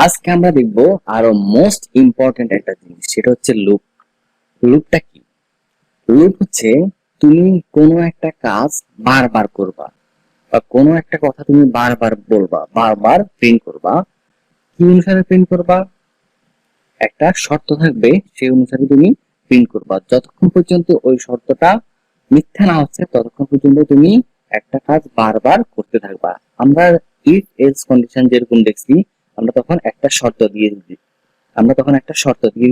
আজকে আমরা দেখব আরো মোস্ট ইম্পর্টেন্ট একটা জিনিস, সেটা হচ্ছে লুপ। লুপটা কি? লুপ হচ্ছে তুমি কোনো একটা কাজ বারবার করবা বা কোনো একটা কথা তুমি বারবার বলবা, বারবার প্রিন্ট করবা। কি অনুসারে প্রিন্ট করবা? একটা শর্ত থাকবে, সেই অনুসারে তুমি প্রিন্ট করবা। যতক্ষণ পর্যন্ত ওই শর্তটা মিথ্যা না হচ্ছে ততক্ষণ পর্যন্ত তুমি একটা কাজ বারবার করতে থাকবা। আমরা ইফ এলস কন্ডিশন যেরকম দেখছি, আমরা তখন একটা শর্ত দিয়ে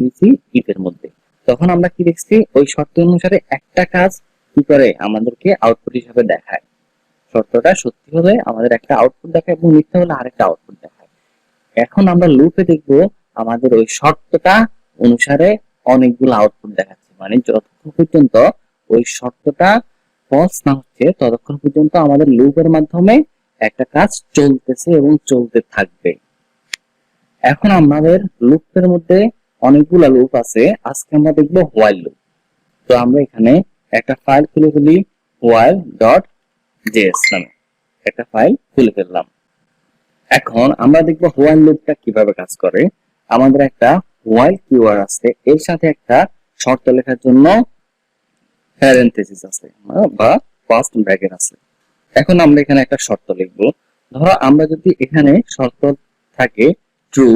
দিচ্ছি, ইফ এর মধ্যে। তখন আমরা কি দেখছি, ওই শর্ত অনুসারে একটা কাজ কি করে আমাদেরকে আউটপুট হিসাবে দেখায়। শর্তটা সত্যি হলে আমাদের একটা আউটপুট দেখায় এবং মিথ্যা হলে আরেকটা আউটপুট দেখায়। এখন আমরা লুপে দেখবো আমাদের ওই শর্তটা অনুসারে অনেকগুলো আউটপুট দেখাচ্ছে, মানে যতক্ষণ পর্যন্ত ওই শর্তটা ফলস না হচ্ছে ততক্ষণ পর্যন্ত আমাদের লুপের মাধ্যমে একটা কাজ চলতেছে এবং চলতে থাকবে। এখন আমাদের লুপের মধ্যে অনেকগুলো লুপ আছে। আজকে আমরা দেখবো হোয়াইল লুপ। তো আমরা এখানে একটা ফাইল খুলে ফেলি, while.js নামে একটা ফাইল খুলে ফেললাম। এখন আমরা দেখবো হোয়াইল লুপটা কিভাবে কাজ করে। আমাদের একটা হোয়াইল কিওয়ার্ড আছে, এর সাথে একটা শর্ত লেখার জন্য প্যারেনথেসিস আছে বা ফার্স্ট ব্র্যাকেট আছে। এখন আমরা এখানে একটা শর্ত লিখবো। ধরো আমরা যদি এখানে শর্ত থাকে ট্রু,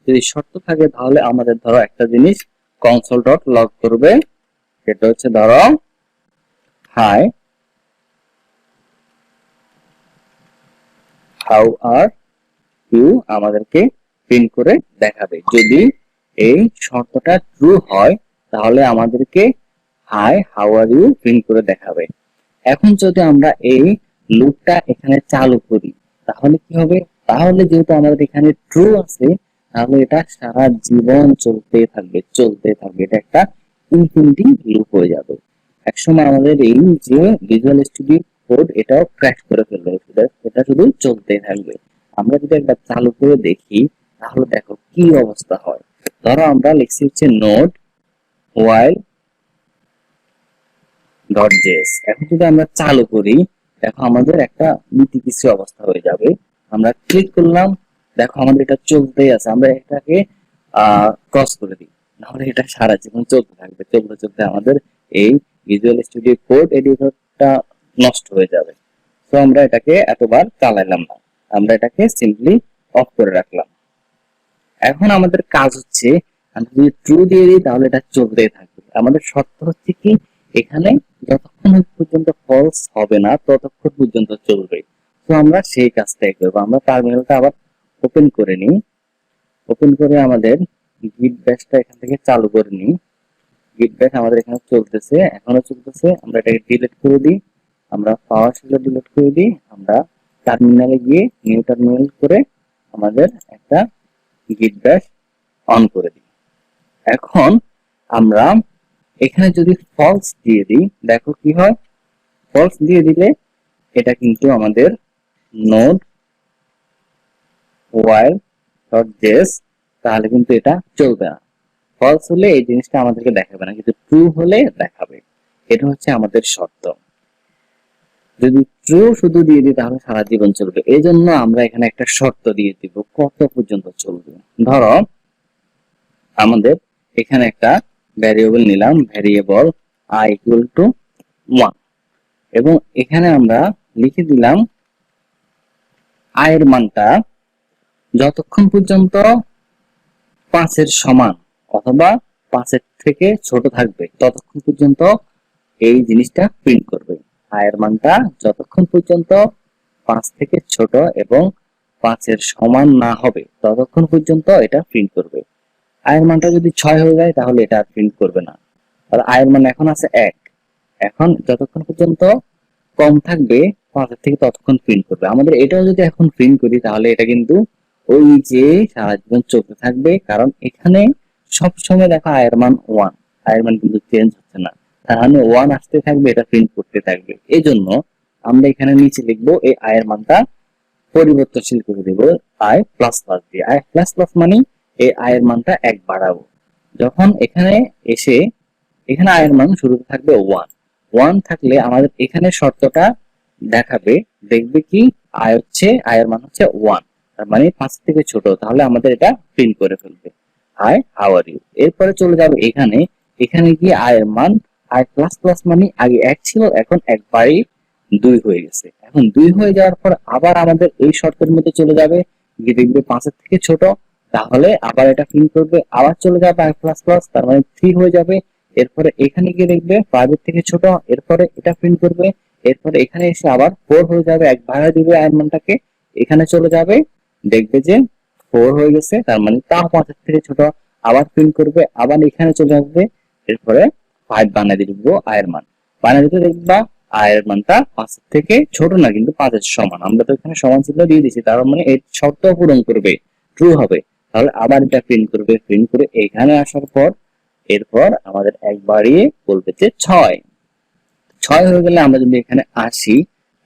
যদি শর্ত থাকে তাহলে আমাদের ধরো একটা জিনিস কনসোল ডট লগ করবে, সেটা হচ্ছে ধরো হাই হাউ আর ইউ, আমাদেরকে প্রিন্ট করে দেখাবে। যদি এই শর্তটা ট্রু হয় তাহলে আমাদেরকে hi how are you print করে দেখাবে। এখন যদি আমরা এই লুপটা এখানে চালু করি তাহলে কি হবে? তাহলে যেহেতু আমাদের এখানে ট্রু আছে তাহলে এটা সারা জীবন চলতে থাকবে। এটা একটা ইনফিনিটি লুপ হয়ে যাবে। একসময় আমাদের এই যে ভিজুয়াল স্টুডিও কোড এটাও ক্র্যাশ করে ফেলবে, এটা শুধু চলতে থাকবে। আমরা যদি একবার চালু করে দেখি তাহলে দেখো কি অবস্থা হয়। ধরো আমরা লিখছি হচ্ছে নোড while .js। এখন যদি আমরা চালু করি দেখো আমাদের একটা নীতিকিচ্ছু অবস্থা হয়ে যাবে। আমরা ক্লিক করলাম, দেখো আমাদের এটা চলতেই আছে। আমরা এটাকে ক্রস করে দিই, নাহলে এটা সারা জীবন চলতে থাকবে। চলতে আমাদের এই ভিজুয়াল স্টুডিও কোড এডিটরটা নষ্ট হয়ে যাবে। তো আমরা এটাকে এতবার চালাইলাম না, আমরা এটাকে সিম্পলি অফ করে রাখলাম। এখন আমাদের কাজ হচ্ছে আমরা যদি ট্রু দিয়ে দিই তাহলে এটা চলতেই থাকবে। আমাদের শর্ত হচ্ছে কি, এখানে যতক্ষণ পর্যন্ত ফলস হবে না ততক্ষণ পর্যন্ত চলবে। তো আমরা সেই কাজটাই করবো। আমরা টার্মিনালটা আবার ওপেন করে নিই, ওপেন করে আমাদের গিট ব্যাশটা এখান থেকে চালু করে নিই। গিট ব্যাশ আমাদের এখানে চলতেছে, এখনো চলতেছে। আমরা এটাকে ডিলিট করে দিই, আমরা পাওয়ার শেলে ডিলিট করে দিই। আমরা টার্মিনালে গিয়ে নিউ টার্মিনাল করে আমাদের একটা গিট ব্যাশ অন করে দিই। এখন আমরা এখানে যদি ফলস দিয়ে দিই দেখো কি হয়। ফলস দিয়ে দিলে এটা কিন্তু আমাদের নোড while.js, তাহলে কিন্তু এটা চলবে না। ফলস হলে এই জিনিসটা আমাদেরকে দেখাবে না, কিন্তু ট্রু হলে দেখাবে। এটা হচ্ছে আমাদের শর্ত। যদি ট্রু শুধু দিয়ে দিই তাহলে সারা জীবন চলবে। এই জন্য আমরা এখানে একটা শর্ত দিয়ে দিব কত পর্যন্ত চলবে। ধরো আমাদের এখানে একটা ভ্যারিয়েবল নিলাম, ভ্যারিয়েবল i equal to 1, এবং এখানে আমরা লিখে দিলাম i এর মানটা যতক্ষণ পর্যন্ত 5 এর সমান অথবা 5 এর থেকে ছোট থাকবে ততক্ষণ পর্যন্ত এই জিনিসটা প্রিন্ট করবে। i এর মানটা যতক্ষণ পর্যন্ত 5 থেকে ছোট এবং 5 এর সমান না হবে ততক্ষণ পর্যন্ত এটা প্রিন্ট করবে। i এর মানটা যদি 6 হয়ে যায় তাহলে এটা প্রিন্ট করবে না। আর i এর মান এখন আছে 1, এখন যতক্ষণ পর্যন্ত কম থাকবে 5 এর থেকে ততক্ষণ প্রিন্ট করবে। আমাদের এটাও যদি এখন প্রিন্ট করি তাহলে এটা কিন্তু ওই যে সারা জীবন চলতে থাকবে, কারণ এখানে সব সময় দেখো i এর মান 1, i এর মান কিন্তু চেঞ্জ হচ্ছে না। তাহলে 1 আসতে থাকবে, এটা প্রিন্ট করতে থাকবে। এই জন্য আমরা এখানে নিচে লিখবো এই i এর মানটা পরিবর্তনশীল করে দেব i প্লাস প্লাস দিয়ে। i প্লাস প্লাস মানে এই i এর মানটা 1 বাড়াবো। যখন এখানে এসে এখানে i এর মান শুরুতে থাকবে 1 থাকলে আমাদের এখানে শর্তটা দেখাবে, দেখবে কি i এর মান হচ্ছে 1, তার মানে 5 থেকে ছোট, তাহলে আমাদের এটা প্রিন্ট করে ফেলবে হাই হাউ আর ইউ। এরপরে চলে যাবে এখানে, এখানে গিয়ে আই এর মান, আই প্লাস প্লাস মানে আগে 1 ছিল, এখন একবারই 2 হয়ে গেছে। এখন 2 হয়ে যাওয়ার পর আবার আমাদের এই শর্তের মধ্যে চলে যাবে, গিয়ে দেখবে 5 এর থেকে ছোট, তাহলে আবার এটা প্রিন্ট করবে, আবার চলে যাবে আই প্লাস প্লাস, তার মানে 3 হয়ে যাবে। এরপরে এখানে গিয়ে দেখবে 5 এর থেকে ছোট, এরপরে এটা প্রিন্ট করবে। এরপরে এখানে এসে আবার 4 হয়ে যাবে, এক ভাড়া দিবে আই এর মানটাকে, এখানে চলে যাবে, দেখবে যে 4 হয়ে গেছে, তার মানে তাও 5 এর থেকে ছোট, আবার প্রিন্ট করবে, আবার এখানে চলে আসবে। এরপরে 5 বানিয়ে দিব আই এর মান, বানিয়ে দিতে দেখবা আই এর মানটা 5 এর থেকে ছোট না, কিন্তু 5 এর সমান। আমরা তো এখানে সমান চিহ্ন দিয়ে দিয়েছি, তার মানে এই শর্ত পূরণ করবে, ট্রু হবে। তাহলে আবার এটা প্রিন্ট করবে, প্রিন্ট করে এখানে আসার পর এরপর আমাদের একবারই বলবে যে 6 হয়ে গেলে আমরা যদি এখানে আসি,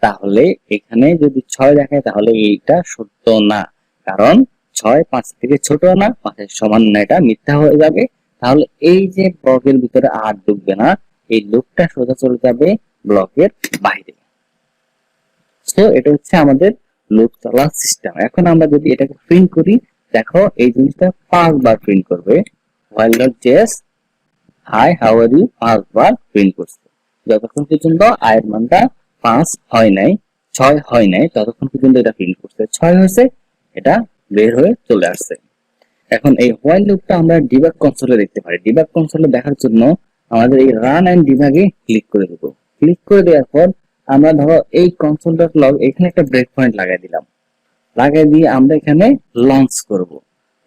তাহলে এখানে যদি 6 দেখায় তাহলে এইটা সত্য না, কারণ 6 5 থেকে ছোট না, 5 এর সমান না, এটা মিথ্যা হয়ে যাবে। তাহলে এই যে ব্লকের ভিতরে আর ঢুকবে না, এই লুপটা সোজা চলে যাবে ব্লকের বাইরে। তো এটা হচ্ছে আমাদের লুপ চলার সিস্টেম। এখন আমরা যদি এটাকে প্রিন্ট করি, দেখো এই জিনিসটা 5 বার প্রিন্ট করবে, while not just hi how are you 5 বার প্রিন্ট করছে, যতক্ষণ পর্যন্ত আই এর মানটা 5 হয় নাই, 6 হয় নাই, ততক্ষণ পর্যন্ত এটা প্রিন্ট করছে। 6 হয়েছে, এটা বের হয়ে চলে আসছে। এখন এই হোয়াইল লুপটা আমরা ডিবাগ কনসোলে দেখতে পারি। ডিবাগ কনসোলে দেখার জন্য আমাদের এই রান এন্ড ডিবাগে ক্লিক করে দেব। ক্লিক করে দেওয়ার পর আমরা ধরো এই কনসোল ডট লগ, এখানে একটা ব্রেক পয়েন্ট লাগাই দিলাম, লাগাই দিয়ে আমরা এখানে লঞ্চ করব।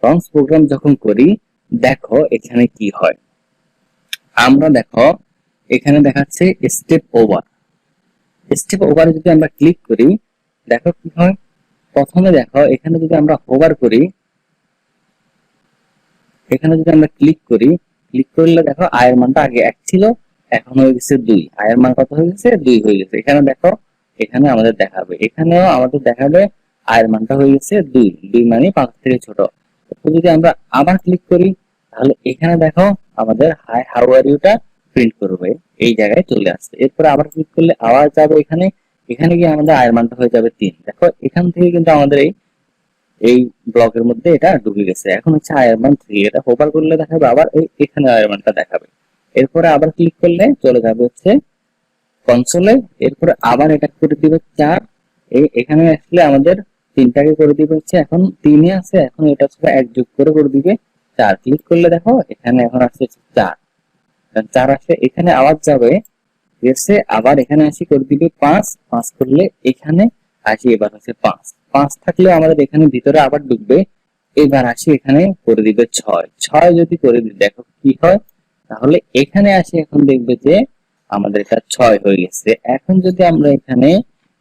লঞ্চ প্রোগ্রাম যখন করি, দেখো এখানে কি হয়। আমরা দেখো এখানে দেখাচ্ছে স্টেপ ওভার। স্টেপ ওভারে যদি আমরা ক্লিক করি, দেখো কি হয়। প্রথমে দেখো এখানে যদি আমরা হোভার করি, এখানে যদি আমরা ক্লিক করি, ক্লিক করলে দেখো আয়ের মানটা আগে 1 ছিল, এখন হয়ে গেছে 2। আয়ের মান কত হয়ে গেছে? 2 হয়ে গেছে। এখানে দেখো, এখানে আমাদের দেখাবে, এখানেও আমাদের দেখাবে আয়ের মানটা হয়ে গেছে 2। 2 মানে 5 থেকে ছোট। তো যদি আমরা আবার ক্লিক করি, তাহলে এখানে দেখো আমাদের হাই হাউ আর ইউটা প্রিন্ট করবে, এই জায়গায় চলে আসছে। এরপরে আবার ক্লিক করলে আবার যাবে এখানে, এখানে গিয়ে আমাদের আয়ের মানটা হয়ে যাবে 3। দেখো এখান থেকে কিন্তু আমাদের এই ব্লকের মধ্যে এটা ঢুকে গেছে। এখন হচ্ছে আয়ের মান 3, এটা হোভার করলে দেখাবে, আবার এখানে আয়ের মানটা দেখাবে। এরপরে আবার ক্লিক করলে চলে যাবে হচ্ছে কনসোলে। এরপরে আবার এটা করে দিবে 4, এখানে আসলে আমাদের 3টাকে করে দিবে হচ্ছে, এখন 3 আছে, এখন এটা হচ্ছে 1 যোগ করে দিবে 4। ক্লিক করলে দেখো এখানে এখন আসছে 4, 4 আসে, এখানে আবার যাবে এসে আবার এখানে আসি করে দিবে 5, 5 করলে এখানে আসি, এবার হচ্ছে 5 থাকলে আমাদের এখানে ভিতরে আবার ঢুকবে। এবার আসি এখানে করে দিবে 6 যদি করে দিই, দেখো কি হয়। তাহলে এখানে আসি, এখন দেখবে যে আমাদের এটা 6 হয়ে গেছে। এখন যদি আমরা এখানে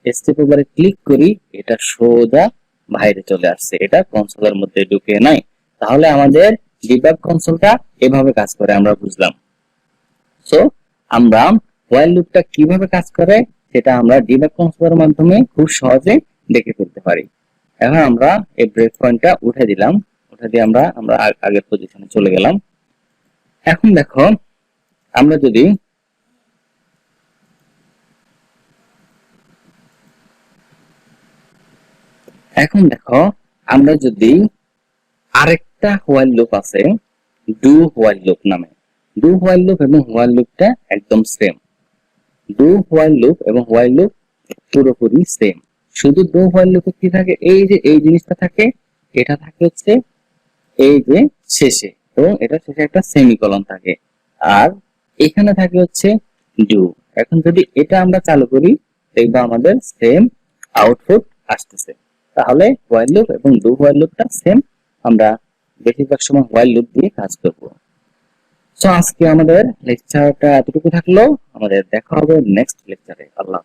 স্টেপ ওভারে ক্লিক করি, এটা সোজা বাইরে চলে আসছে, এটা কনসোলের মধ্যে ঢুকে নাই। তাহলে আমাদের ডিবাগ কনসোলটা এভাবে কাজ করে, আমরা বুঝলাম। সো আমরা হোয়াইল লুপটা কিভাবে কাজ করে সেটা আমরা ডিবাগ কনসোলের মাধ্যমে খুব সহজে দেখে ফেলতে পারি। এখন আমরা এই ব্রেক পয়েন্টটা উঠে দিলাম, উঠে দিয়ে আমরা আগের পজিশনে চলে গেলাম। এখন দেখো আমরা যদি আরেকটা হোয়াইল লুপ আছে, ডু হোয়াইল লুপ নামে। ডু হোয়াইল লুপ এবং হোয়াইল লুপটা একদম সেম। ডু হোয়াইল লুপ এবং হোয়াইল লুপ পুরোপুরি সেম। শুধু ডু হোয়াইল লুপে কি থাকে, এই যে এই জিনিসটা থাকে, এটা থাকে হচ্ছে এই যে শেষে, এবং এটা শেষে একটা সেমিকোলন থাকে, আর এখানে থাকে হচ্ছে ডু। এখন যদি এটা আমরা চালু করি, দেখবো আমাদের সেম আউটপুট আসতেছে। তাহলে হোয়াইল লুপ এবং ডু হোয়াইল লুপটা সেম। আমরা বেশিরভাগ সময় হোয়াইল লুপ দিয়ে কাজ করব। সো আজকে আমাদের লেকচারটা এতটুকু থাকলো, আমাদের দেখা হবে নেক্সট লেকচারে। আল্লাহ।